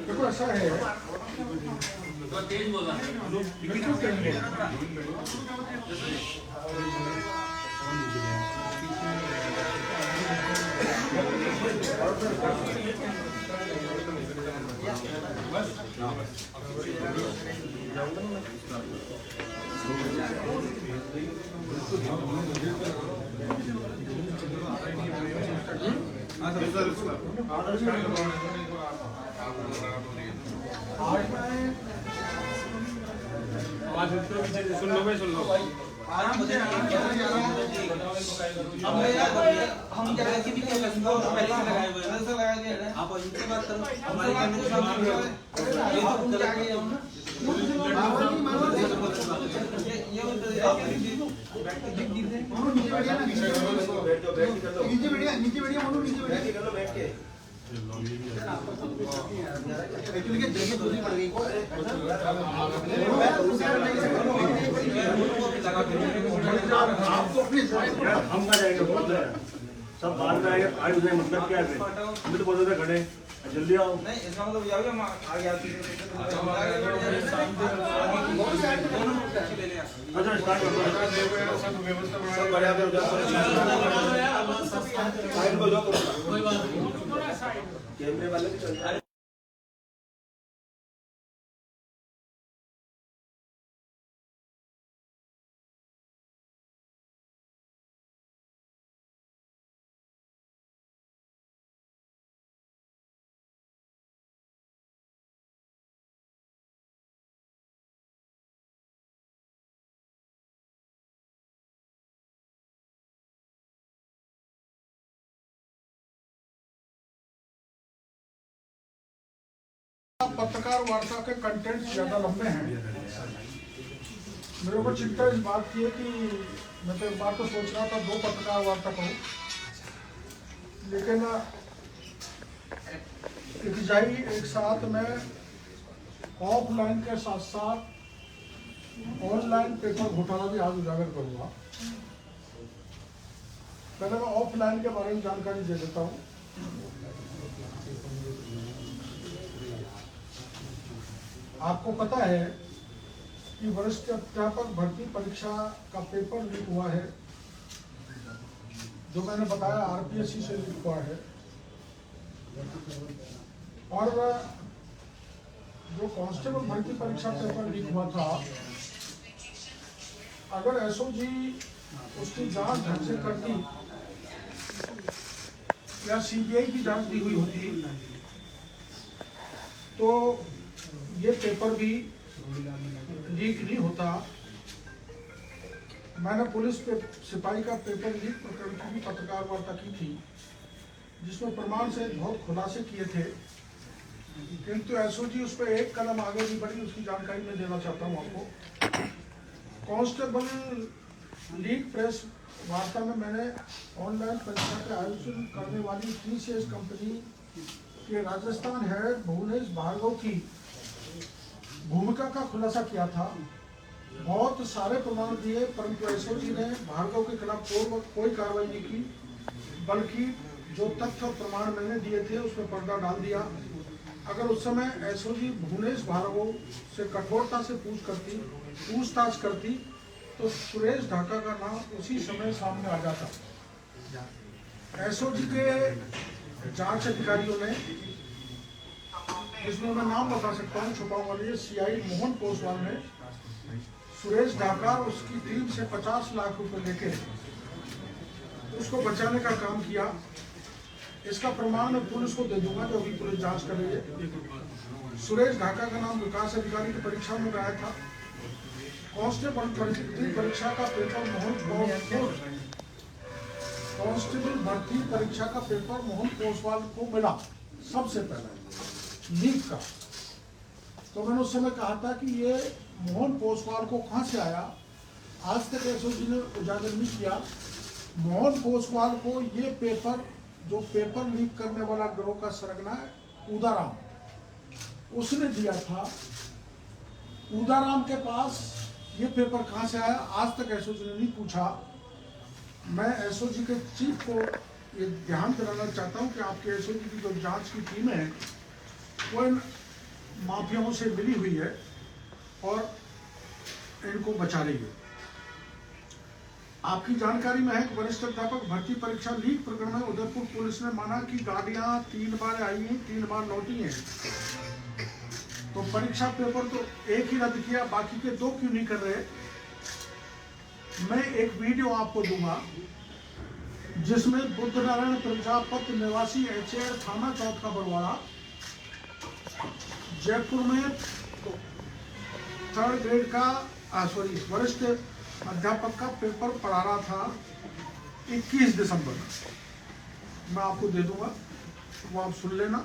देखो ऐसा है तो तेज बोला सुन लो भाई, सुन लो आराम से हम क्या कि भी क्या लंबा पहले से लगाए हुए हैं, ऐसा लगा दिया है। आप इनसे बात करो, हमारे कैमरे के सामने ये तो क्या गए हम ना ये आप नीचे बढ़िया मनु नीचे बढ़िया कर लो बैठ के एक्चुअली के जगह दूसरी पड़ गई आपको अपनी हम ना जाएंगे बहुत है सब बाद में आएंगे आज नहीं मतलब क्या है हम तो बोल रहे थे खड़े जल्दी आओ नहीं इसका मतलब जाओगे हम आगे आते हैं अच्छा स्टार्ट करो सब बढ़िया कर साइड को जाओ कोई बात नहीं कैमरे वाले भी चल रहे पत्रकार वार्ता के कंटेंट ज्यादा लंबे हैं। मेरे को चिंता इस बात की है कि मैं तो एक बार तो सोच रहा था 2 पत्रकार वार्ता करूं, लेकिन इत्तेजाई एक साथ में ऑफलाइन के साथ साथ ऑनलाइन पेपर घोटाला भी आज उजागर करूंगा। पहले मैं ऑफलाइन के बारे में जानकारी दे देता हूँ। आपको पता है कि वरिष्ठ अध्यापक भर्ती परीक्षा का पेपर लीक हुआ है, जो मैंने बताया आरपीएससी से लीक हुआ है। और जो कांस्टेबल भर्ती परीक्षा पेपर लीक हुआ था, अगर एसओजी उसकी जांच ढंग से करती या सीबीआई की जांच दी हुई होती तो ये पेपर भी लीक नहीं होता। मैंने पुलिस पे सिपाही का पेपर लीक प्रकरण की भी पत्रकार वार्ता की थी, जिसमें प्रमाण से बहुत खुलासे किए थे, किंतु एसओजी उस पर एक कदम आगे भी बढ़ी, उसकी जानकारी मैं देना चाहता हूँ आपको। कांस्टेबल लीक प्रेस वार्ता में मैंने ऑनलाइन परीक्षा के आयोजन करने वाली टीसीएस कंपनी के राजस्थान हेड भुवनेश भार्गव की भूमिका का खुलासा किया था। बहुत सारे प्रमाण दिए, परंतु एसओजी ने भार्गव के खिलाफ कोई कार्रवाई नहीं की, बल्कि जो तथ्य और प्रमाण मैंने दिए थे उसमें पर्दा डाल दिया। अगर उस समय एसओजी भुवनेश भार्गव से कठोरता से पूछताछ करती तो सुरेश ढाका का नाम उसी समय सामने आ जाता। एसओजी के जांच अधिकारियों ने, इसमें मैं नाम बता सकता हूँ, छुपाऊंगा नहीं, सीआई मोहन पोसवाल ने सुरेश ढाका और उसकी टीम से 50 लाख रुपए लेके उसको बचाने का काम किया। इसका प्रमाण मैं पुलिस को दे दूंगा, जो अभी पुलिस जांच कर रही है। सुरेश ढाका का नाम विकास अधिकारी की परीक्षा में आया था। कांस्टेबल भर्ती परीक्षा का पेपर मोहन पोसवाल को मिला सबसे पहले लीक का। तो मैंने उस समय कहा था कि ये मोहन पोसवाल को कहाँ से आया, आज तक एसओजी ने उजागर नहीं किया। मोहन पोसवाल को ये पेपर, जो पेपर लीक करने वाला गिरोह का सरगना है उदाराम, उसने दिया था। उदाराम के पास ये पेपर कहाँ से आया, आज तक एसओजी ने नहीं पूछा। मैं एसओजी के चीफ को ये ध्यान दिलाना चाहता हूँ कि आपके एसओजी की जो जांच की टीम है वो इन माफियाओं से मिली हुई है और इनको बचा रही है। आपकी जानकारी में है कि वरिष्ठ अध्यापक भर्ती परीक्षा लीक प्रकरण में उदयपुर पुलिस ने माना कि गाड़ियां 3 बार आई हैं, 3 बार लौटी हैं, तो परीक्षा पेपर तो एक ही रद्द किया, बाकी के 2 क्यों नहीं कर रहे। मैं एक वीडियो आपको दूंगा जिसमें बुद्धनारायण प्रजापत निवासी एचएआर थाना चौथ का बरवाड़ा जयपुर में 3rd ग्रेड का वरिष्ठ अध्यापक का पेपर पढ़ा रहा था 21 दिसंबर। मैं आपको दे दूंगा, वो आप सुन लेना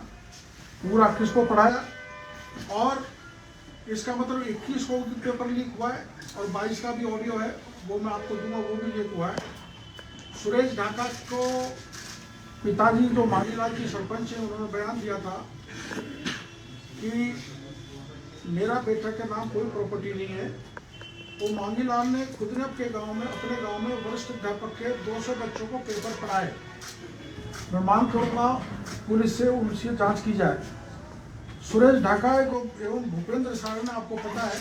पूरा किसको पढ़ाया, और इसका मतलब 21 को भी पेपर लीक हुआ है और 22 का भी ऑडियो है, वो मैं आपको दूंगा, वो भी लीक हुआ है। सुरेश ढाका को पिताजी जो मांगीलाल की सरपंच है उन्होंने बयान दिया था कि मेरा बेटा के नाम कोई प्रॉपर्टी नहीं है। वो मांगीलाल ने खुद ने अपने गांव में वरिष्ठ अध्यापक के 200 बच्चों को पेपर पढ़ाए। मैं मांग करूंगा पुलिस से उनसे जांच की जाए। सुरेश ढाका एवं भूपेंद्र सारण, आपको पता है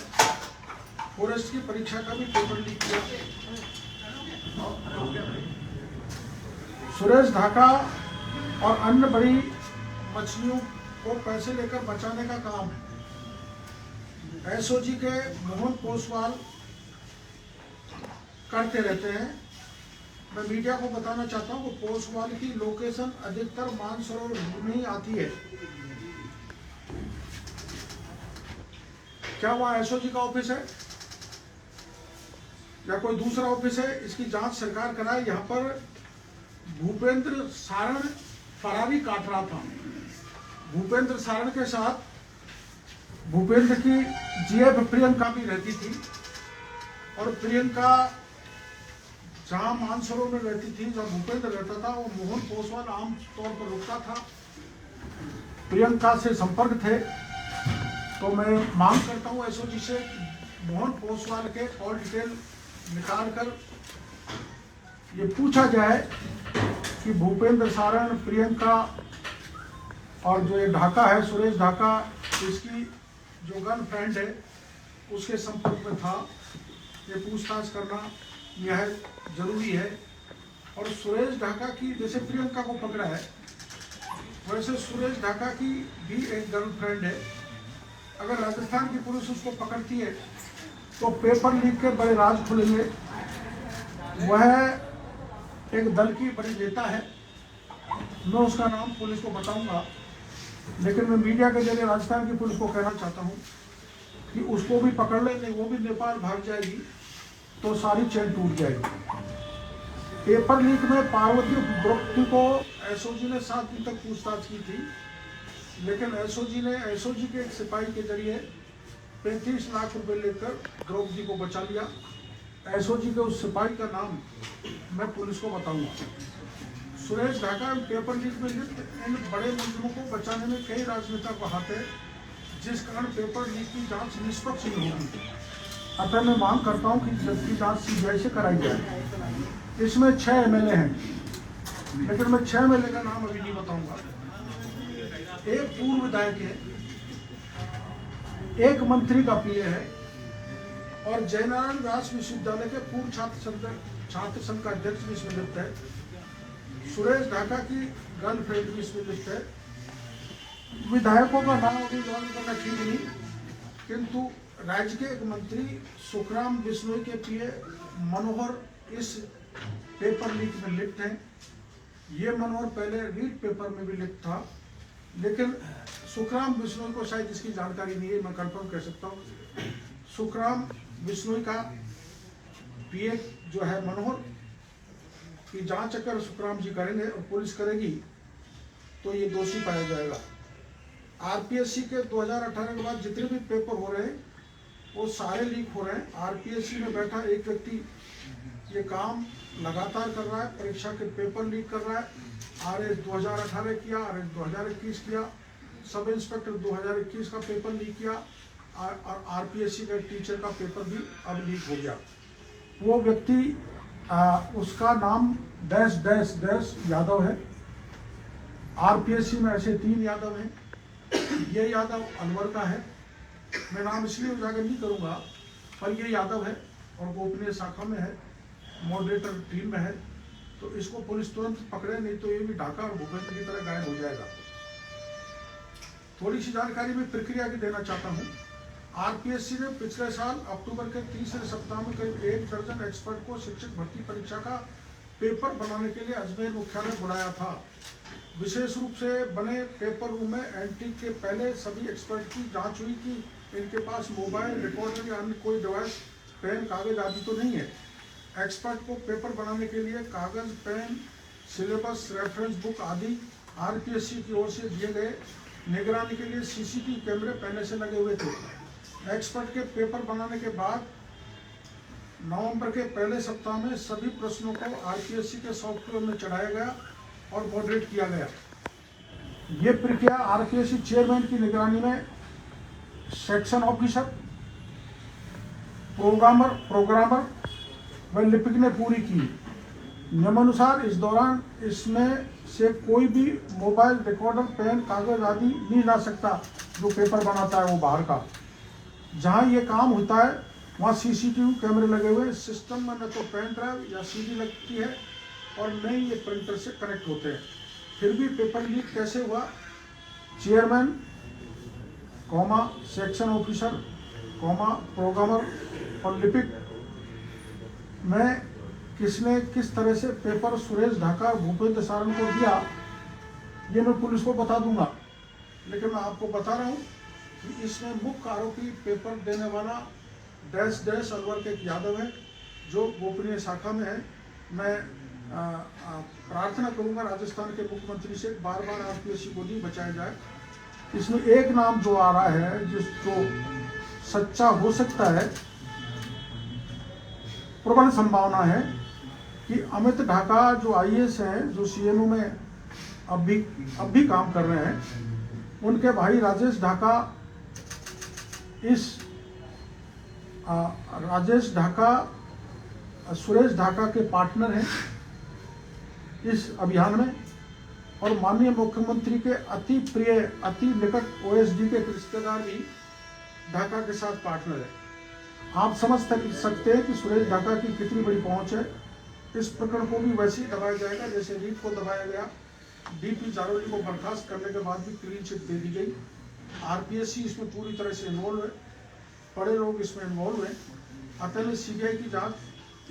फॉरेस्ट की परीक्षा का भी पेपर लीक किया। सुरेश ढाका और अन्य बड़ी मछलियों को पैसे लेकर बचाने का काम एसओजी के मोहन पोसवाल करते रहते हैं। मैं मीडिया को बताना चाहता हूं कि पोसवाल की लोकेशन अधिकतर मानसरोवर में ही आती है। क्या वहाँ एसओजी का ऑफिस है या कोई दूसरा ऑफिस है, इसकी जांच सरकार कराए। यहाँ पर भूपेंद्र सारण फरारी काट रहा था। भूपेंद्र सारण के साथ भूपेंद्र की जीएफ प्रियंका भी रहती थी और प्रियंका जहाँ मानसरोवर में रहती थी, जहाँ भूपेंद्र रहता था, वो मोहन पोसवाल आम तौर पर रुकता था, प्रियंका से संपर्क थे। तो मैं मांग करता हूँ एसओजी से मोहन पोसवाल के कॉल डिटेल निकाल कर ये पूछा जाए कि भूपेंद्र सारण, प्रियंका और जो ये ढाका है, सुरेश ढाका, इसकी जो गर्लफ्रेंड है उसके संपर्क में था। ये पूछताछ करना यह जरूरी है। और सुरेश ढाका की, जैसे प्रियंका को पकड़ा है वैसे सुरेश ढाका की भी एक गर्लफ्रेंड है। अगर राजस्थान की पुलिस उसको पकड़ती है तो पेपर लीक के बड़े राज खुलेंगे। वह एक दल की बड़ी नेता है, मैं उसका नाम पुलिस को बताऊंगा, लेकिन मैं मीडिया के जरिए राजस्थान की पुलिस को कहना चाहता हूं कि उसको भी पकड़ ले, नहीं वो भी नेपाल भाग जाएगी तो सारी चेन टूट जाएगी। पेपर लीक में पार्वती गुप्ती को एसओजी ने 7 दिन तक पूछताछ की थी, लेकिन एसओजी के एक सिपाही के जरिए 35 लाख रुपए लेकर द्रौपदी को बचा लिया। एसओजी के उस सिपाही का नाम मैं पुलिस को बताऊंगा। सुरेश ढाका पेपर लीक में लिप्त इन बड़े मुलजिमों को बचाने में कई राजनेता को हाथ है, जिस कारण पेपर लीक की जांच निष्पक्ष नहीं होगी। अतः मैं मांग करता हूं कि जबकि जांच सीबीआई से कराई जाए। इसमें 6 एमएलए हैं, लेकिन मैं 6 एमएलए का नाम अभी नहीं बताऊंगा। एक पूर्व विधायक है, एक मंत्री का पीए है और जयनारायण व्यास विश्वविद्यालय के पूर्व छात्र संघ का अध्यक्ष भी इसमें लिप्त है। सुरेश ढाका की गर्लफ्रेंड भी इसमें लिप्त है। विधायकों का नाम अभी जान करना ठीक नहीं, किंतु राज्य के एक मंत्री सुखराम बिश्नोई के पीए मनोहर इस पेपर लीक में लिप्त हैं। ये मनोहर पहले रीड पेपर में भी लिप्त था, लेकिन सुखराम बिश्नोई को शायद इसकी जानकारी नहीं है, मैं कंफर्म कर सकता हूँ। सुखराम बिश्नोई का पीए जो है मनोहर की जांच अगर सुखराम जी करेंगे और पुलिस करेगी तो ये दोषी पाया जाएगा। आरपीएससी के 2018 के बाद जितने भी पेपर हो रहे हैं वो सारे लीक हो रहे हैं। आरपीएससी में बैठा एक व्यक्ति ये काम लगातार कर रहा है, परीक्षा के पेपर लीक कर रहा है। आरएस 2018 किया, आरएस 2021 किया, सब इंस्पेक्टर 2021 का पेपर लीक किया और आरपीएससी का टीचर का पेपर भी अब लीक हो गया। वो व्यक्ति उसका नाम डैश डैश डैश यादव है। आरपीएससी में ऐसे 3 यादव हैं। ये यादव अलवर का है, मैं नाम इसलिए उजागर नहीं करूंगा, पर ये यादव है और गोपनीय शाखा में है, मॉडरेटर टीम में है। तो इसको पुलिस तुरंत पकड़े, नहीं तो ये भी ढाका और भूपेंद्र की तरह गायब हो जाएगा। थोड़ी सी जानकारी मैं प्रक्रिया की देना चाहता हूँ। आरपीएससी ने पिछले साल अक्टूबर के तीसरे सप्ताह में करीब 1 दर्जन एक्सपर्ट को शिक्षक भर्ती परीक्षा का पेपर बनाने के लिए अजमेर मुख्यालय बुलाया था। विशेष रूप से बने पेपर रूम में एंट्री के पहले सभी एक्सपर्ट की जांच हुई कि इनके पास मोबाइल, रिकॉर्डर या अन्य कोई डिवाइस, पेन, कागज आदि तो नहीं है। एक्सपर्ट को पेपर बनाने के लिए कागज, पेन, सिलेबस, रेफरेंस बुक आदि आरपीएससी की ओर से दिए गए। निगरानी के लिए सीसीटीवी कैमरे पहले से लगे हुए थे। एक्सपर्ट के पेपर बनाने के बाद नवंबर के पहले सप्ताह में सभी प्रश्नों को आरपीएससी के सॉफ्टवेयर में चढ़ाया गया और मॉडरेट किया गया। ये प्रक्रिया आरपीएससी चेयरमैन की निगरानी में सेक्शन ऑफिसर, प्रोग्रामर व लिपिक ने पूरी की। नियमानुसार इस दौरान इसमें से कोई भी मोबाइल, रिकॉर्डर, पेन, कागज आदि नहीं ला सकता। जो पेपर बनाता है वो बाहर का। जहाँ ये काम होता है वहाँ सीसीटीवी कैमरे लगे हुए। सिस्टम में न तो पेन ड्राइव या सीडी लगती है और न ही ये प्रिंटर से कनेक्ट होते हैं। फिर भी पेपर लीक कैसे हुआ? चेयरमैन, सेक्शन ऑफिसर, प्रोग्रामर और लिपिक में किसने किस तरह से पेपर सुरेश ढाका, भूपेंद्र सारंग को दिया, ये मैं पुलिस को बता दूंगा। लेकिन मैं आपको बता रहा हूँ कि इसमें मुख्य आरोपी पेपर देने वाला डैश डैश अलवर के एक यादव है, जो गोपनीय शाखा में है। मैं प्रार्थना करूंगा राजस्थान के मुख्यमंत्री से बार बार आरपीएससी को नहीं बचाया जाए। इसमें एक नाम जो आ रहा है जो सच्चा हो सकता है, प्रबल संभावना है कि अमित ढाका जो आईएएस हैं, जो सीएमओ में अब भी काम कर रहे हैं, उनके भाई राजेश ढाका सुरेश ढाका के पार्टनर हैं इस अभियान में। और माननीय मुख्यमंत्री के अति प्रिय, अति निकट ओएसडी के रिश्तेदार भी ढाका के साथ पार्टनर है। आप समझ सकते हैं कि सुरेश ढाका की कितनी बड़ी पहुंच है। इस प्रकरण को भी वैसे ही दबाया जाएगा जैसे रीट को दबाया गया। डीपी जारोली को बर्खास्त करने के बाद भी क्लीन चिट दे दी गई। आरपीएससी इसमें पूरी तरह से इन्वॉल्व है, बड़े लोग इसमें इन्वॉल्व हैं। अतः मैं सीबीआई की जांच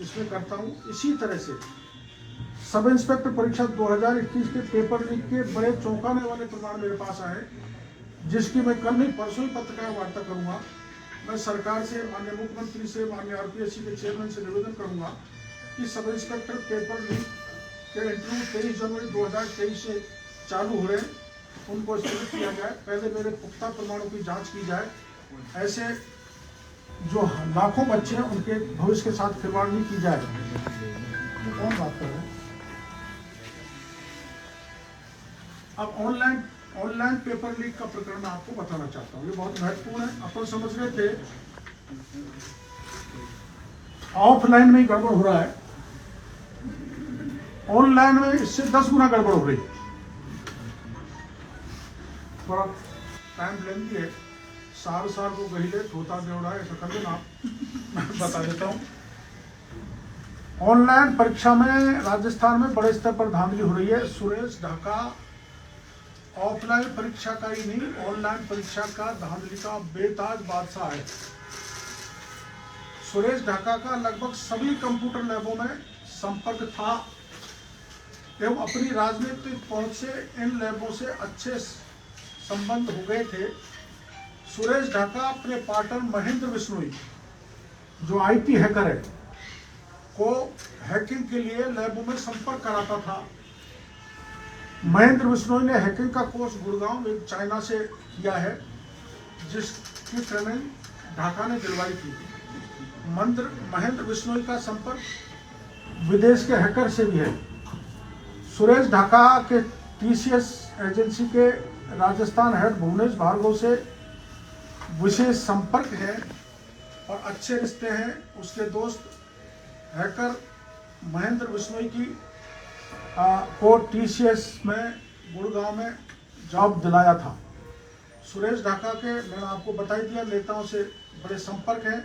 इसमें करता हूँ। इसी तरह से सब इंस्पेक्टर परीक्षा 2021 के पेपर लीक के बड़े चौंकाने वाले प्रमाण मेरे पास आए, जिसकी मैं कल नहीं परसों ही पत्रकार वार्ता करूंगा। मैं सरकार से, माननीय मुख्यमंत्री से, माननीय आरपीएससी के चेयरमैन से निवेदन करूंगा कि सब इंस्पेक्टर पेपर लीक के इंटरव्यू 23 जनवरी 2023 से चालू हो रहे हैं, उनको स्थगित किया जाए। पहले मेरे पुख्ता प्रमाणों की जांच की जाए। ऐसे जो लाखों बच्चे हैं उनके भविष्य के साथ खिलवाड़ नहीं की जाए। तो कौन बात कर रहे हैं? अब ऑनलाइन पेपर लीक का प्रकरण मैं आपको बताना चाहता हूँ। ये बहुत महत्वपूर्ण है। अपन समझ रहे थे ऑफलाइन में ही गड़बड़ हो रहा है, ऑनलाइन में इससे 10 गुना गड़बड़ हो रही। थोड़ा टाइम लेंदी है, साल को गहिले धोता देवड़ा ऐसा कर देना आप। मैं बता देता हूँ। ऑनलाइन परीक्षा में राजस्थान में बड़े स्तर पर धांधली हो रही है। सुरेश ढाका ऑफलाइन परीक्षा का ही नहीं, ऑनलाइन परीक्षा का धांधली का बेताज बादशाह है। सुरेश ढाका का लगभग सभी कंप्यूटर लैबों में संपर्क था एवं अपनी राजनीतिक पहुंच से इन लैबों से अच्छे संबंध हो गए थे। सुरेश ढाका अपने पार्टनर महेंद्र बिश्नोई, जो आईटी हैकर है, को हैकिंग के लिए लैबों में संपर्क कराता था महेंद्र बिश्नोई ने हैकिंग का कोर्स गुड़गांव में चाइना से किया है, जिसकी ट्रेनिंग ढाका ने दिलवाई थी। महेंद्र बिश्नोई का संपर्क विदेश के हैकर से भी है। सुरेश ढाका के टीसीएस एजेंसी के राजस्थान हेड भुवनेश भार्गव से विशेष संपर्क है और अच्छे रिश्ते हैं। उसके दोस्त हैकर महेंद्र बिश्नोई की को टीसीएस में गुड़गांव में जॉब दिलाया था। सुरेश ढाका के मैंने आपको बता दिया नेताओं से बड़े संपर्क हैं,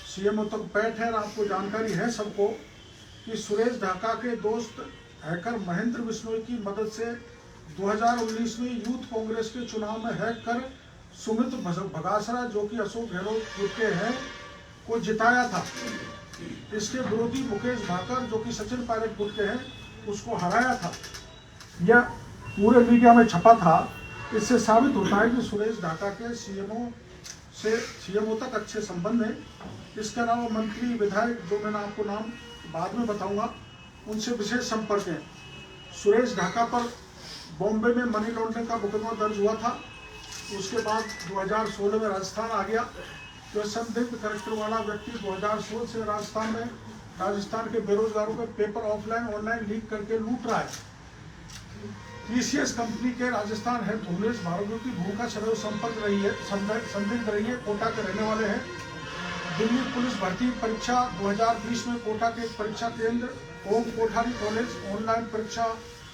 सीएमओ तक पैठ है। आपको जानकारी है सबको कि सुरेश ढाका के दोस्त हैकर महेंद्र बिश्नोई की मदद से 2019 में यूथ कांग्रेस के चुनाव में हैक कर सुमित भगासरा, जो कि अशोक गहलोत ग्रुप के हैं, को जिताया था। इसके विरोधी मुकेश भाकर, जो कि सचिन पायलट ग्रुप के हैं, उसको हराया था। यह पूरे मीडिया में छपा था। इससे साबित होता है कि सुरेश ढाका के सीएमओ तक अच्छे संबंध हैं। इसके अलावा मंत्री, विधायक, जो मैंने आपको नाम बाद में बताऊंगा, उनसे विशेष संपर्क है। सुरेश ढाका पर बॉम्बे में मनी लॉन्ड्रिंग का मुकदमा दर्ज हुआ था। उसके बाद 2016 में राजस्थान आ गया। जो संदिग्ध कैरेक्टर वाला व्यक्ति 2016 से राजस्थान के बेरोजगारों के पेपर ऑफलाइन ऑनलाइन लीक करके लूट रहा है। टीसीएस कंपनी के राजस्थान हेड भुवनेश भार्गव की भूमिका सदैव संपर्क रही है, संदिग्ध रही है। कोटा के रहने वाले हैं। दिल्ली पुलिस भर्ती परीक्षा 2020 में कोटा के एक परीक्षा केंद्र ओम कोठारी कॉलेज ऑनलाइन परीक्षा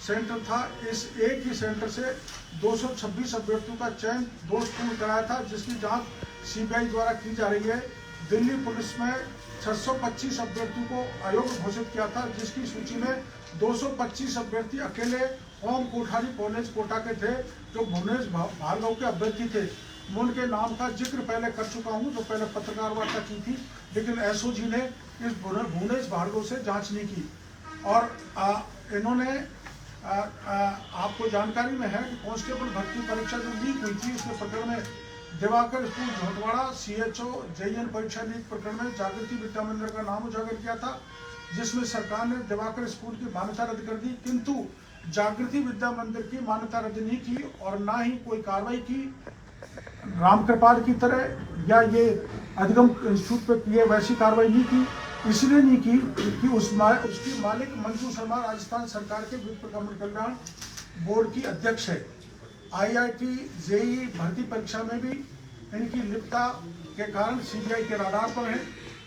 सेंटर था। इस एक ही सेंटर से 226 अभ्यर्थियों का चयन दोषपूर्ण कराया था, जिसकी जांच सीबीआई द्वारा की जा रही है। दिल्ली पुलिस में 625 अभ्यर्थियों को अयोग्य घोषित किया था, जिसकी सूची में 225 अभ्यर्थी अकेले ओम कोठारी कॉलेज कोटा के थे, जो भुवनेश भार्गव के अभ्यर्थी थे। मैं उनके नाम का जिक्र पहले कर चुका हूं, जो पहले पत्रकार वार्ता की थी, लेकिन एसओजी ने इस भुवनेश भार्गव से जांच नहीं की। और इन्होंने आपको जानकारी में है कि कांस्टेबल भर्ती परीक्षा जो लीक हुई थी, इसके प्रकरण में Diwakar school Jhotwara CHO JEN परीक्षा लीक प्रकरण में जागृति विद्या मंदिर का नाम उजागर किया था, जिसमें सरकार ने दिवाकर स्कूल की मान्यता रद्द कर दी, किंतु जागृति विद्या मंदिर की मान्यता रद्द नहीं की और ना ही कोई कार्रवाई की। रामकृपाल की तरह या ये अधिगम इंस्टीट्यूट पे किए वैसी कार्रवाई नहीं की। इसलिए नहीं की कि उसकी मालिक मंजू शर्मा राजस्थान सरकार के वित्त प्रबंधन कल्याण बोर्ड की अध्यक्ष है। आईआईटी जेईई भर्ती परीक्षा में भी इनकी लिप्तता के कारण सीबीआई के राडार पर है।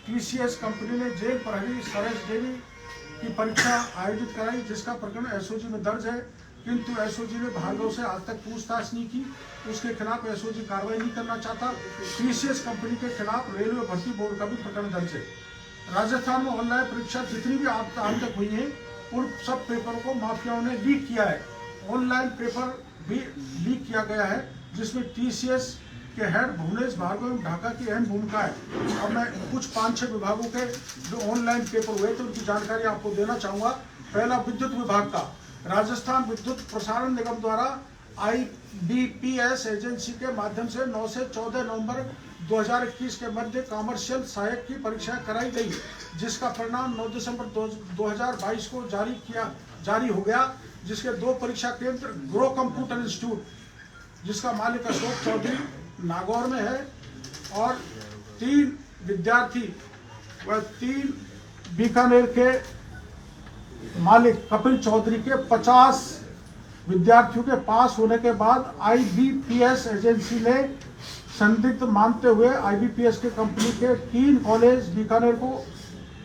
टीसीएस कंपनी ने जेल प्रहरी सरेश देवी की परीक्षा आयोजित कराई, जिसका प्रकरण एसओजी में दर्ज है, किंतु एसओजी ने भार्गव से आज तक पूछताछ नहीं की। उसके खिलाफ एसओजी कार्रवाई नहीं करना चाहता। टीसीएस कंपनी के खिलाफ रेलवे भर्ती बोर्ड का भी प्रकरण दर्ज है। राजस्थान में ऑनलाइन परीक्षा जितनी भी आज तक हुई है, उन सब पेपरों को माफियाओं ने लीक किया है। ऑनलाइन पेपर भी लीक किया गया है, जिसमें टीसीएस के हेड भुवनेश भार्गव ढाका की अहम भूमिका है। अब मैं कुछ 5-6 विभागों के जो ऑनलाइन पेपर हुए थे उनकी जानकारी आपको देना चाहूँगा। पहला, विद्युत विभाग का। राजस्थान विद्युत प्रसारण निगम द्वारा IBPS एजेंसी के माध्यम से 9 से 14 नवंबर 2021 के मध्य कॉमर्शियल सहायक की परीक्षा कराई गई, जिसका परिणाम 9 दिसंबर 2022 को जारी हो गया, जिसके 2 परीक्षा केंद्र ग्रो कंप्यूटर इंस्टीट्यूट, जिसका मालिक अशोक चौधरी नागौर में है, और 3 विद्यार्थी व 3 बीकानेर के मालिक कपिल चौधरी के 50 विद्यार्थियों के पास होने के बाद IBPS एजेंसी ने संदिग्ध मानते हुए IBPS के कंपनी के 3 कॉलेज बीकानेर को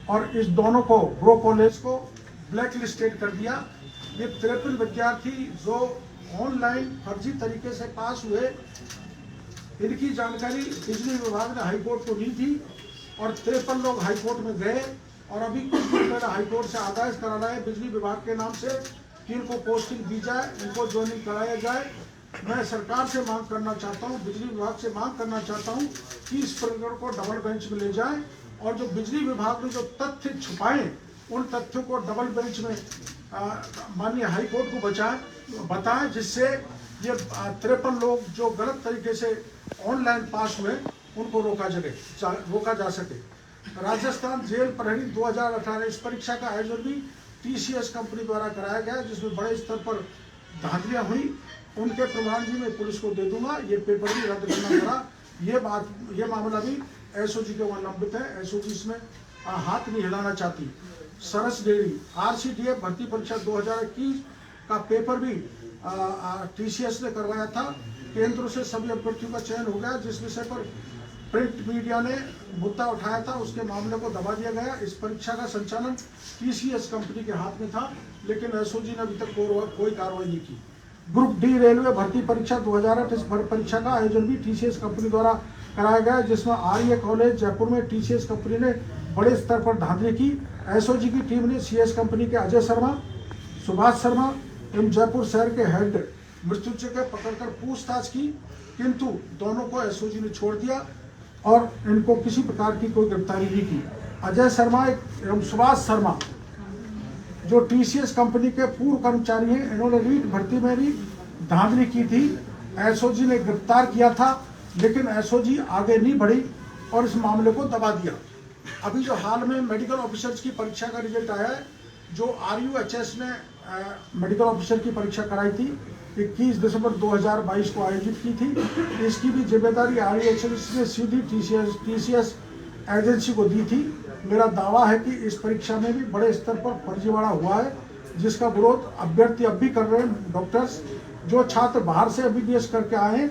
और इस दोनों को ग्रो कॉलेज को ब्लैक लिस्टेड कर दिया। ये 53 विद्यार्थी जो ऑनलाइन फर्जी तरीके से पास हुए, इनकी जानकारी बिजली विभाग ने हाईकोर्ट को दी थी और 53 लोग हाईकोर्ट में गए और अभी कुछ दिन पहले हाईकोर्ट से आदेश कराना है बिजली विभाग के नाम से कि इनको पोस्टिंग दी जाए, इनको ज्वाइनिंग कराया जाए। मैं सरकार से मांग करना चाहता हूं, बिजली विभाग से मांग करना चाहता हूं कि इस प्रकरण को डबल बेंच में ले जाएं और जो बिजली विभाग ने जो तथ्य छुपाए उन तथ्यों को डबल बेंच में माननीय हाईकोर्ट को बताएं, जिससे ये 53 लोग जो गलत तरीके से ऑनलाइन पास हुए उनको रोका जा सके। राजस्थान जेल प्रहरी 2018 इस परीक्षा का आयोजन भी टीसीएस कंपनी द्वारा कराया गया, जिसमें बड़े स्तर पर धांधलियां हुई उनके प्रमाण भी मैं पुलिस को दे दूंगा। ये पेपर भी रद्द करना पड़ा। ये मामला भी एसओजी के वहाँ लंबित है। एसओजी इसमें हाथ नहीं हिलाना चाहती। सरस डेयरी RCDF भर्ती परीक्षा 2021 का पेपर भी TCS ने करवाया था। केंद्रों से सभी अभ्यर्थियों का चयन हो गया। जिस विषय पर प्रिंट मीडिया ने मुद्दा उठाया था उसके मामले को दबा दिया गया। इस परीक्षा का संचालन TCS कंपनी के हाथ में था, लेकिन एसओजी ने अभी तक कोई कार्रवाई नहीं की। ग्रुप D रेलवे भर्ती परीक्षा 2008 इस परीक्षा का आयोजन भी TCS कंपनी द्वारा कराया गया, जिसमें RA कॉलेज जयपुर में TCS कंपनी ने बड़े स्तर पर धांधली की। एसओजी की टीम ने CS कंपनी के अजय शर्मा, सुभाष शर्मा एवं जयपुर शहर के हेड मृत्युंजय के पकड़कर पूछताछ की, किंतु दोनों को एसओजी ने छोड़ दिया और इनको किसी प्रकार की कोई गिरफ्तारी नहीं की। अजय शर्मा एवं सुभाष शर्मा जो TCS कंपनी के पूर्व कर्मचारी हैं, इन्होंने रीट भर्ती में भी धांधली की थी। एसओजी ने गिरफ्तार किया था, लेकिन एसओजी आगे नहीं बढ़ी और इस मामले को दबा दिया। अभी जो हाल में मेडिकल ऑफिसर्स की परीक्षा का रिजल्ट आया है, जो RUHS ने मेडिकल ऑफिसर की परीक्षा कराई थी 21 दिसंबर 2022 को आयोजित की थी। इसकी भी जिम्मेदारी RUHS ने सीधी TCS एजेंसी को दी थी। मेरा दावा है कि इस परीक्षा में भी बड़े स्तर पर फर्जीवाड़ा हुआ है, जिसका विरोध अभ्यर्थी अब भी कर रहे हैं। डॉक्टर्स जो छात्र बाहर से MBBS करके आए हैं,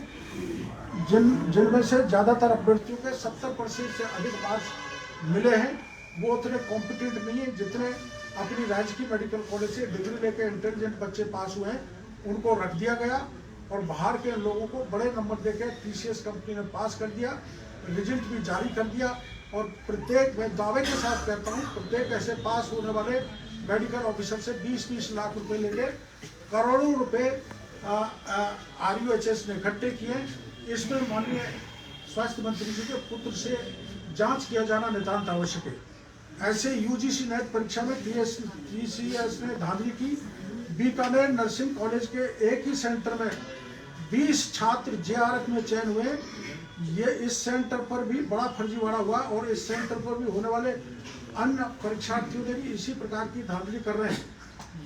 जिनमें से ज़्यादातर अभ्यर्थियों के 70% से अधिक मार्क्स मिले हैं, वो उतने कॉम्पिटेंट नहीं है जितने अपनी राजकीय मेडिकल कॉलेज से डिग्री लेकर इंटेलिजेंट बच्चे पास हुए हैं। उनको रख दिया गया और बाहर के लोगों को बड़े नंबर देकर TCS कंपनी ने पास कर दिया, रिजल्ट भी जारी कर दिया। और प्रत्येक, मैं दावे के साथ कहता हूँ, प्रत्येक ऐसे पास होने वाले मेडिकल ऑफिसर से 20-20 लाख रुपए लेके करोड़ों रुपए RUHS ने इकट्ठे किए। इसमें माननीय स्वास्थ्य मंत्री जी के पुत्र से जांच किया जाना नितांत आवश्यक है। ऐसे UGC नेट परीक्षा में TCS ने धांधली की। बीकानेर नर्सिंग कॉलेज के एक ही सेंटर में 20 छात्र JRF में चयन हुए। ये इस सेंटर पर भी बड़ा फर्जीवाड़ा हुआ और इस सेंटर पर भी होने वाले अन्य परीक्षार्थियों ने भी इसी प्रकार की धांधली कर रहे हैं।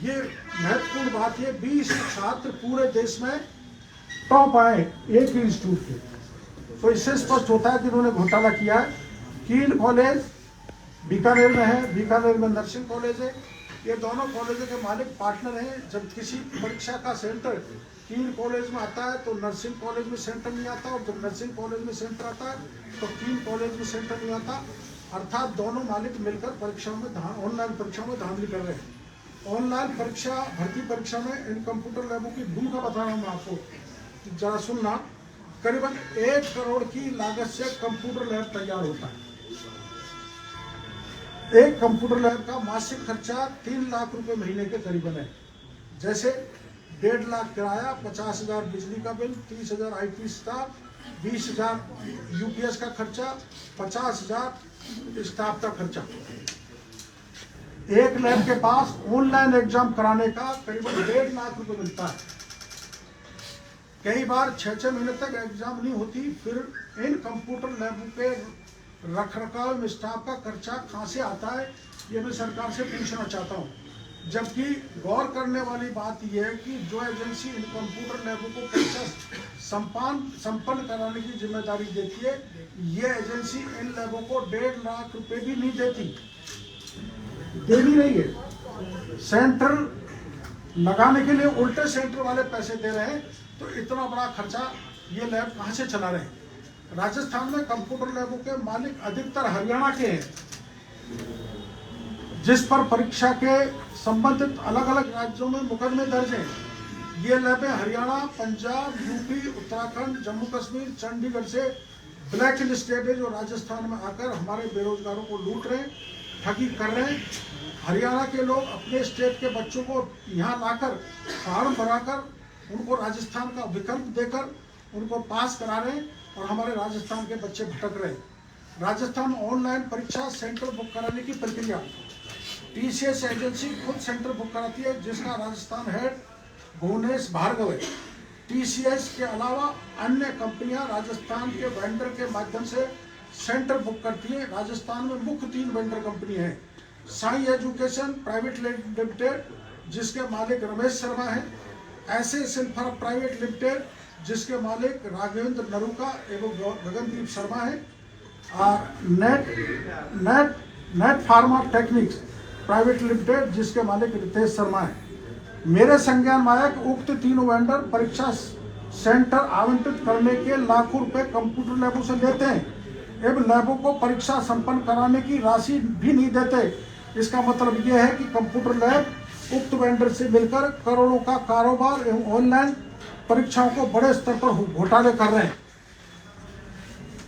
ये महत्वपूर्ण बात है, 20 छात्र पूरे देश में टॉप आए एक ही इंस्टीट्यूट के, तो इससे स्पष्ट होता है कि इन्होंने घोटाला किया है। कील कॉलेज बीकानेर में है, बीकानेर में नर्सिंग कॉलेज है। ये दोनों कॉलेजों के मालिक पार्टनर हैं। जब किसी परीक्षा का सेंटर कील कॉलेज में आता है तो नर्सिंग कॉलेज में सेंटर नहीं आता, और जब नर्सिंग कॉलेज में सेंटर आता है तो कील कॉलेज में सेंटर नहीं आता। अर्थात दोनों मालिक मिलकर परीक्षाओं में ऑनलाइन परीक्षाओं में धांधली कर रहे हैं। ऑनलाइन परीक्षा भर्ती परीक्षा में इन कंप्यूटर लैबों की भूमिका बता रहा हूँ मैं आपको, जरा सुनना। करीबन 1 करोड़ की लागत से कंप्यूटर लैब तैयार होता है। एक कंप्यूटर लैब का मासिक खर्चा 3 लाख रुपए महीने के करीबन है। जैसे 1.5 लाख किराया, 50,000 बिजली का बिल, 30,000 IT स्टाफ, 20,000 UPS का खर्चा, 50,000 स्टाफ का खर्चा। एक लैब के पास ऑनलाइन एग्जाम कराने का करीबन 1.5 लाख रुपए मिलता है। कई बार 6-6 महीने तक एग्जाम नहीं होती। फिर इन कंप्यूटर लैबों के रखरखाव में स्टाफ का खर्चा कहाँ से आता है, ये मैं सरकार से पूछना चाहता हूँ। जबकि गौर करने वाली बात यह है कि जो एजेंसी इन कंप्यूटर लैबों को परीक्षा संपन्न कराने की जिम्मेदारी देती है, ये एजेंसी इन लैबों को 1.5 लाख रुपए भी नहीं देती, दे नहीं रही है। सेंटर लगाने के लिए उल्टे सेंटर वाले पैसे दे रहे हैं, तो इतना बड़ा खर्चा ये लैब कहाँ से चला रहे हैं। राजस्थान में कंप्यूटर लैबों के मालिक अधिकतर हरियाणा के हैं, जिस पर परीक्षा के संबंधित अलग अलग राज्यों में मुकदमे दर्ज हैं। ये लैबें हरियाणा, पंजाब, UP, उत्तराखंड, जम्मू कश्मीर, चंडीगढ़ से ब्लैक लिस्टेड है, जो राजस्थान में आकर हमारे बेरोजगारों को लूट रहे हैं, ठगी कर रहे हैं। हरियाणा के लोग अपने स्टेट के बच्चों को यहाँ लाकर फॉर्म भराकर उनको राजस्थान का विकल्प देकर उनको पास करा रहे हैं, और हमारे राजस्थान के बच्चे भटक रहे हैं। राजस्थान में ऑनलाइन परीक्षा सेंटर बुक कराने की प्रक्रिया TCS एजेंसी खुद सेंटर बुक कराती है, जिसका राजस्थान हेड भुवनेश भार्गव है। TCS के अलावा अन्य कंपनियां राजस्थान के वेंडर के माध्यम से सेंटर बुक करती हैं। राजस्थान में मुख्य 3 वेंडर कंपनी हैं। साई एजुकेशन प्राइवेट लिमिटेड, जिसके मालिक रमेश शर्मा हैं, ऐसे सिल्फर प्राइवेट लिमिटेड जिसके मालिक राघवेंद्र नरूका एवं गगनदीप शर्मा है, net pharma techniques private limited जिसके मालिक रितेश शर्मा है। मेरे संज्ञान में आया कि उक्त तीनों वेंडर परीक्षा सेंटर आवंटित करने के लाखों रुपए कंप्यूटर लैबों से लेते हैं एवं लैबों को परीक्षा संपन्न कराने की राशि भी नहीं देते। इसका मतलब यह है कि कंप्यूटर लैब उक्त वेंडर से मिलकर करोड़ों का कारोबार एवं ऑनलाइन परीक्षाओं को बड़े स्तर पर घोटाले कर रहे हैं।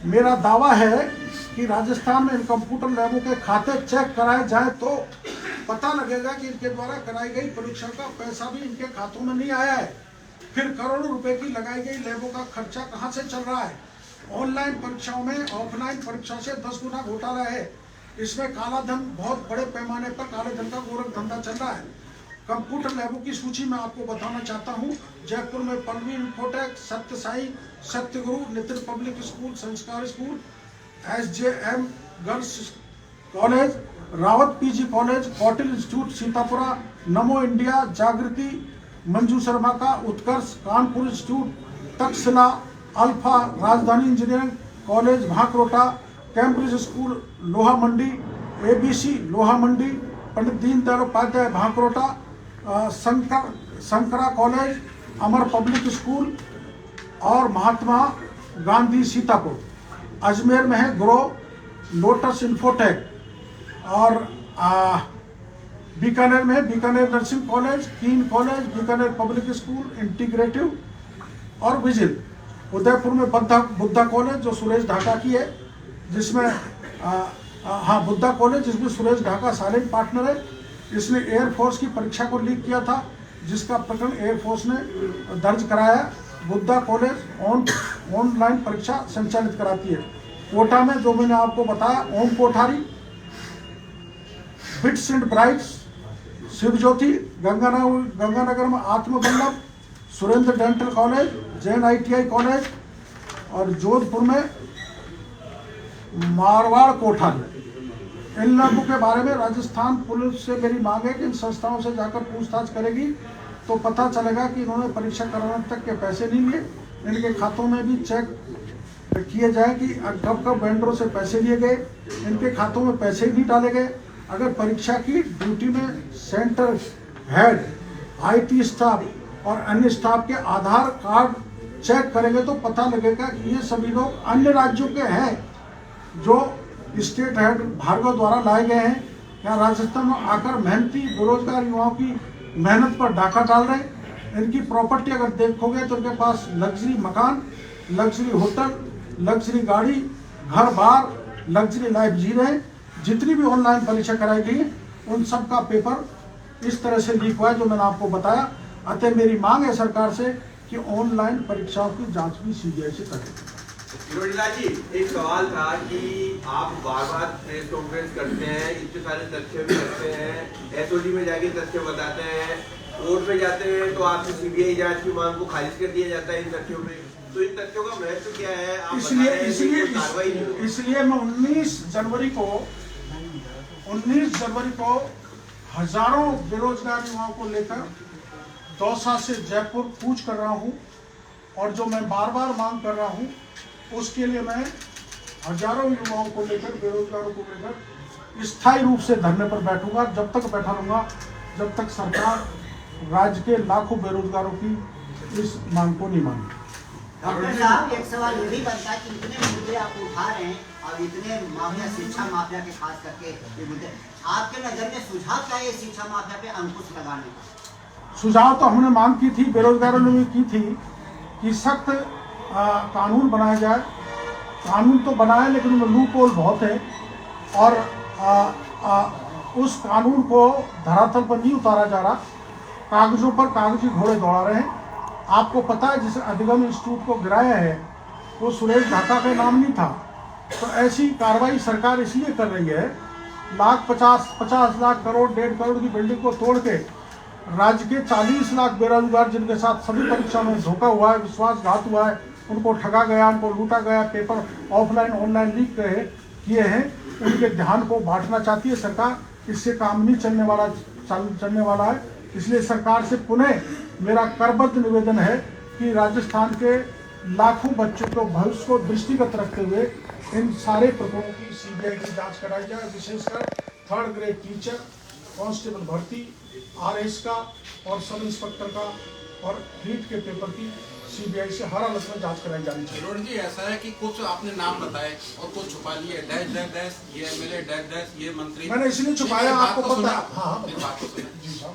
मेरा दावा है कि राजस्थान में इन कंप्यूटर लैबों के खाते चेक कराए जाए तो पता लगेगा कि इनके द्वारा कराई गई परीक्षा का पैसा भी इनके खातों में नहीं आया है। फिर करोड़ों रुपए की लगाई गई लैबों का खर्चा कहां से चल रहा है। ऑनलाइन परीक्षाओं में ऑफलाइन परीक्षा से 10 गुना घोटाला है। इसमें काला धन बहुत बड़े पैमाने पर काले धन का गोरख धंधा चल रहा है। कंप्यूटर लैबों की सूची मैं आपको बताना चाहता हूं। जयपुर में पल्लवी इंफोटेक, सत्य साई, सत्यगुरु, नितिन पब्लिक स्कूल, संस्कार school, SJM girls college, Rawat PG college, Kautil institute Sitapura, नमो इंडिया, जागृति, मंजू शर्मा का उत्कर्ष, कानपुर इंस्टीट्यूट, तक्षशिला, अल्फा, राजधानी engineering college Bhankrota, Cambridge school लोहा मंडी, ABC लोहा मंडी, पंडित दीनदयाल उपाध्याय भांकरोटा, शंकरा कॉलेज, अमर पब्लिक स्कूल और महात्मा गांधी सीतापुर। अजमेर में है ग्रो, लोटस इंफोटेक और बीकानेर में है बीकानेर नर्सिंग कॉलेज, कीन college, Bikaner public school, integrative और विजिल। उदयपुर में बुद्धा कॉलेज जो सुरेश ढाका की है, जिसमें बुद्धा कॉलेज जिसमें सुरेश ढाका साइलेंट पार्टनर है। इसने एयरफोर्स की परीक्षा को लीक किया था, जिसका प्रकरण एयरफोर्स ने दर्ज कराया। बुद्धा कॉलेज ऑनलाइन परीक्षा संचालित कराती है। कोटा में जो मैंने आपको बताया, Om Kothari, bits and brights, Shivjyoti, Ganganagar में Atmaballabh, Surendra dental college, Jain ITI college और जोधपुर में मारवाड़ कोठारी। इन लोगों के बारे में राजस्थान पुलिस से मेरी मांग है कि इन संस्थाओं से जाकर पूछताछ करेगी तो पता चलेगा कि इन्होंने परीक्षा कराने तक के पैसे नहीं लिए। इनके खातों में भी चेक किए जाए कि कब कब वेंडरों से पैसे लिए गए। इनके खातों में पैसे ही नहीं डाले गए। अगर परीक्षा की ड्यूटी में सेंटर हेड, IT स्टाफ और अन्य स्टाफ के आधार कार्ड चेक करेंगे तो पता लगेगा कि ये सभी लोग अन्य राज्यों के हैं जो स्टेट हेड भार्गव द्वारा लाए गए हैं। यहाँ राजस्थान में आकर मेहनती बेरोजगार युवाओं की मेहनत पर डाका डाल रहे हैं। इनकी प्रॉपर्टी अगर देखोगे तो इनके पास लग्जरी मकान, लग्जरी होटल, लग्जरी गाड़ी, घर बार, लग्जरी लाइफ जी रहे हैं। जितनी भी ऑनलाइन परीक्षा कराई गई उन सब का पेपर इस तरह से लीक हुआ है जो मैंने आपको बताया। अतः मेरी मांग है सरकार से कि ऑनलाइन परीक्षाओं की जांच भी CBI से करें। रोहिला जी, एक सवाल था कि आप बार बार प्रेस कॉन्फ्रेंस करते हैं, इतने सारे तथ्य भी रखते हैं, SOD में जाके तथ्य बताते हैं, कोर्ट में जाते हैं तो आपसे CBI जांच की मांग को खारिज कर दिया जाता है इन तथ्यों में। तो इन तथ्यों का महत्व क्या है? आप इसलिए मैं 19 जनवरी को हजारों बेरोजगार युवाओं को लेकर दौसा से जयपुर कूच कर रहा हूं और जो मैं बार बार मांग कर रहा हूं उसके लिए मैं हजारों युवाओं को लेकर, बेरोजगारों को लेकर स्थायी रूप से धरने पर बैठूंगा। जब तक बैठा रहूंगा जब तक सरकार राज्य के लाखों बेरोजगारों की इस मांग को नहीं मानेगी। डॉक्टर साहब, एक सवाल ये भी बनता है कि इतने मुद्दे आप उठा रहे हैं और इतने माफिया, शिक्षा माफिया के खास करके ये मुद्दे, आपके नजर में सुझाव क्या है शिक्षा माफिया पे अंकुश लगाने का? सुझाव तो हमने मांग की थी, बेरोजगारों ने भी की थी कि सख्त कानून बनाया जाए। कानून तो बनाए लेकिन उनमें लूप होल बहुत है और उस कानून को धरातल पर नहीं उतारा जा रहा। कागजों पर कागजी घोड़े दौड़ा रहे हैं। आपको पता है जिस अधिगम इंस्टीट्यूट को गिराया है वो सुरेश ढाका का नाम नहीं था। तो ऐसी कार्रवाई सरकार इसलिए कर रही है, 50 लाख करोड़ 1.5 करोड़ की बिल्डिंग को तोड़ के राज्य के 40 लाख बेरोजगार जिनके साथ सभी परीक्षा में धोखा हुआ है, विश्वासघात हुआ है, उनको ठगा गया, उनको लूटा गया, पेपर ऑफलाइन ऑनलाइन लीक किए हैं, उनके ध्यान को बांटना चाहती है सरकार। इससे काम नहीं चलने वाला है। इसलिए सरकार से पुनः मेरा करबद्ध निवेदन है कि राजस्थान के लाखों बच्चों को भविष्य को दृष्टिगत रखते हुए इन सारे प्रकरणों की सीबीआई की जांच कराई जाए, विशेषकर 3rd ग्रेड टीचर, कांस्टेबल भर्ती, आरएस का और सब इंस्पेक्टर का और हीट के पेपर की सीबीआई से हर हालत में जांच कराई जानी चाहिए। किरोड़ जी, ऐसा है कि कुछ आपने नाम बताए और कुछ छुपा लिए, डैश डैश डैश, ये एमएलए डैश डैश, ये मंत्री। मैंने इसलिए छुपाया, आपको पता है। हाँ, मेरी बात तो सुनिए। जी साहब,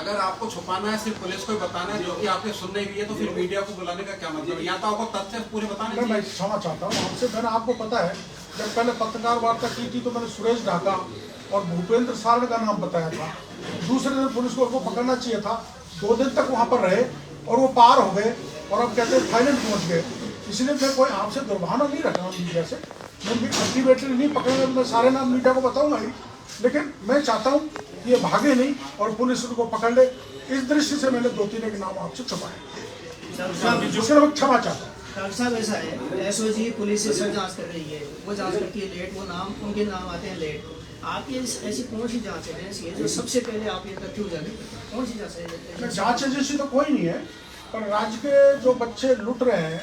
अगर आपको छुपाना है, सिर्फ पुलिस को ही बताना है, जो कि आपने सुन नहीं है, तो फिर मीडिया को बुलाने का क्या मतलब है? यहाँ तो आपको तथ्य पूरे बताने मैं चाहिए। क्षमा चाहता हूँ आपसे। मैंने आपको पता है, जब पहले पत्रकार वार्ता की थी तो मैंने सुरेश ढाका और भूपेंद्र सारण का नाम बताया था। दूसरे दिन पुलिस को उनको पकड़ना चाहिए था, 2 दिन तक वहाँ पर रहे और वो पार हो गए और अब कहते हैं थाईलैंड पहुँच गए। इसलिए मैं कोई आपसे दुर्भावना नहीं रख रहा हूँ मीडिया से। मैं अल्टीमेटली नहीं पकड़ेंगे, मैं सारे नाम मीडिया को बताऊंगा ही, लेकिन मैं चाहता हूँ कि ये भागे नहीं और पुलिस उनको पकड़ ले। इस दृष्टि से मैंने 2-3 एक नाम आपसे छुपाए, जिसके लिए मैं क्षमा चाहता हूँ। डॉक्टर साहब, ऐसा है, एसओजी पुलिस से सब जांच कर रही है, वो जांच करती है लेट, वो नाम उनके नाम आते हैं लेट। आपकी ऐसी कौन सी जांच एजेंसी है जो सबसे पहले आप ये तथ्य उजागर करें? कौन सी जांच? जांच एजेंसी तो कोई नहीं है, पर राज्य के जो बच्चे लुट रहे हैं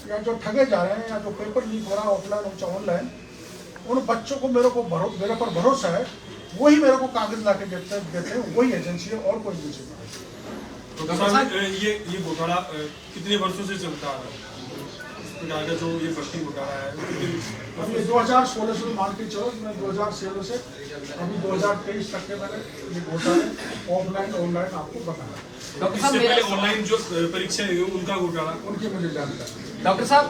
या जो ठगे जा रहे हैं या जो पेपर लीक हो रहा है ऑफलाइन या ऑनलाइन, उन बच्चों को मेरे पर भरोसा है, वही मेरे को कागज ला के देते हैं, वही एजेंसी है और कोई एजेंसी नहीं। तो ये घोटाला कितने वर्षों से चलता आ रहा है? का जो ये भर्ती घोटाला है अभी 2016 से मान के चलो, मैं 2016 से अभी 2023 तक के मैंने ये घोटाले ऑफलाइन ऑनलाइन आपको बताया। इससे पहले ऑनलाइन जो परीक्षा है उनका घोटाला, उनकी मुझे जानकारी। डॉक्टर साहब,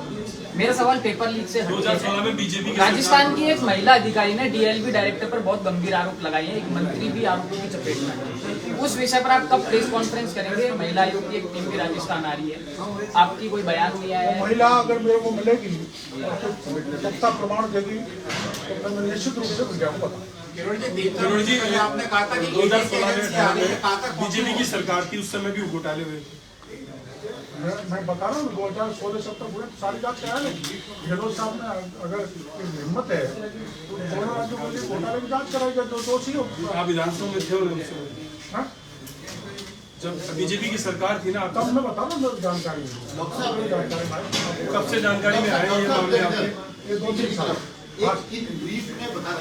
मेरा सवाल पेपर लीक से 2016 में बीजेपी राजस्थान की एक महिला अधिकारी ने डीएलवी डायरेक्टर पर बहुत गंभीर आरोप लगाए हैं, एक मंत्री भी आरोपों की चपेट में है। उस विषय पर आप कब प्रेस कॉन्फ्रेंस करेंगे? महिला आयोग की एक टीम भी राजस्थान आ रही है, आपकी कोई बयान दिया है? महिला अगर मेरे को मिलेगी और सत्ता प्रमाण देगी तो मैं निश्चित रूप से मीडिया को बताऊंगा। किरोड़ जी, आपने कहा था कि 2016 में बीजेपी की सरकार थी, उस समय भी घोटाले हुए थे। मैं बता रहा हूँ 2016-17 पूरे सारी बात करा लेंगे। गहलोत साहब ने अगर हिम्मत है तो दोनों राज्यों के लिए घोटाले की जांच कराई जाए, जो दोषी हो। आप विधानसभा में थे उस समय जब बीजेपी की सरकार थी ना, तब मैं बता रहा हूँ जानकारी। कब से जानकारी में आए ये मामले आपके? ये 2-3 साल। एक ब्रीफ में बता